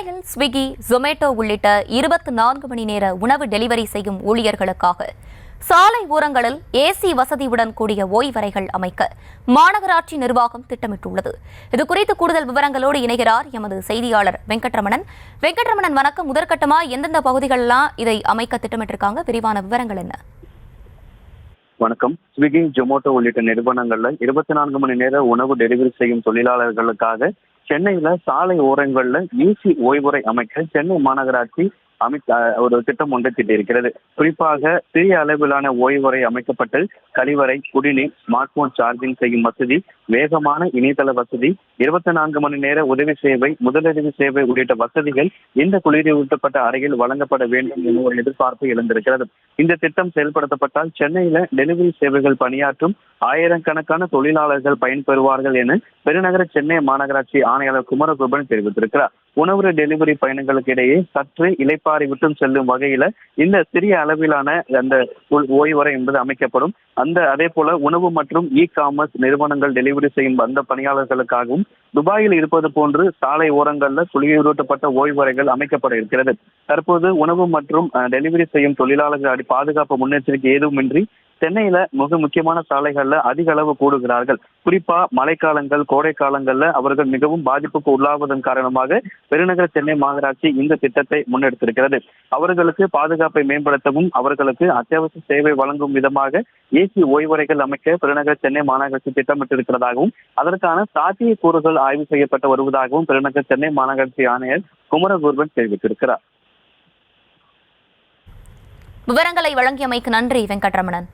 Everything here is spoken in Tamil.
சென்னையில் ஸ்விக்கி, ஜொமேட்டோ உள்ளிட்ட 24 மணி நேர உணவு டெலிவரி செய்யும் ஊழியர்களுக்காக சாலை ஓரங்களில் ஏசி வசதியுடன் கூடிய ஓய்வறைகள் அமைக்க மாநகராட்சி நிர்வாகம் திட்டமிட்டுள்ளது. இதுகுறித்து கூடுதல் விவரங்களோடு இணைகிறார் எமது செய்தியாளர் வெங்கட்ரமணன். வெங்கட்ரமணன், வணக்கம். முதற்கட்டமா எந்தெந்த பகுதிகளெல்லாம் இதை அமைக்க திட்டமிட்டிருக்காங்க? விரிவான விவரங்கள் என்ன? வணக்கம். ஸ்விக்கி, ஜொமேட்டோ உள்ளிட்ட நிறுவனங்கள்ல 24 மணி நேர உணவு டெலிவரி செய்யும் தொழிலாளர்களுக்காக சென்னையில சாலை ஓரங்கள்ல ஏசி ஓய்வுறை அமைக்க சென்னை மாநகராட்சி ஒரு திட்டம் ஒன்றை தீட்டியிருக்கிறது. குறிப்பாக சிறிய அளவிலான ஓய்வுறை அமைக்கப்பட்டு கழிவறை, குடிநீர், ஸ்மார்ட் போன் சார்ஜிங் செய்யும் வசதி, வேகமான இணையதள வசதி, 24 மணி நேர உதவி சேவை, முதலுதவி சேவை உள்ளிட்ட வசதிகள் இந்த குளிரூட்டப்பட்ட அறையில் வழங்கப்பட வேண்டும் என ஒரு எதிர்பார்ப்பு எழுந்திருக்கிறது. இந்த திட்டம் செயல்படுத்தப்பட்டால் சென்னையில டெலிவரி சேவைகள் பணியாற்றும் ஆயிரக்கணக்கான தொழிலாளர்கள் பயன்பெறுவார்கள் என பெருநகர சென்னை மாநகராட்சி ஆணையாளர் குமரகுருபரன் தெரிவித்திருக்கிறார். உணவு டெலிவரி பயணங்களுக்கு இடையே சற்று இளைப்பாறை விட்டும் செல்லும் வகையில இந்த சிறிய அளவிலான அந்த ஓய்வறை என்பது அமைக்கப்படும். அதே போல உணவு மற்றும் காமர்ஸ் நிறுவனங்கள் டெலிவரி செய்யும் அந்த பணியாளர்களுக்காகவும் துபாயில் இருப்பது போன்று சாலை ஓரங்கள்ல குளிரூட்டப்பட்ட ஓய்வறைகள் அமைக்கப்பட இருக்கிறது. தற்போது உணவு மற்றும் டெலிவரி செய்யும் தொழிலாளர்கள் பாதுகாப்பு முன்னெச்சரிக்கை ஏதுமின்றி சென்னையில மிக முக்கியமான சாலைகள்ல அதிக அளவு கூடுகிறார்கள். குறிப்பா மழைக்காலங்கள், கோடை காலங்கள்ல அவர்கள் மிகவும் பாதிப்புக்கு உள்ளாவதன் காரணமாக பெருநகர சென்னை மாநகராட்சி இந்த திட்டத்தை முன்னெடுத்திருக்கிறது. அவர்களுக்கு பாதுகாப்பை மேம்படுத்தவும் அவர்களுக்கு அத்தியாவசிய சேவை வழங்கும் விதமாக ஏசி ஓய்வறைகள் அமைக்க பெருநகர சென்னை மாநகராட்சி திட்டமிட்டிருக்கிறதாகவும் அதற்கான சாத்தியக்கூறுகள் ஆய்வு செய்யப்பட்டு வருவதாகவும் பெருநகர சென்னை மாநகராட்சி ஆணையர் குமரகுருபரன் தெரிவித்திருக்கிறார். விவரங்களை வழங்கியமைக்கு நன்றி வெங்கட்ரமணன்.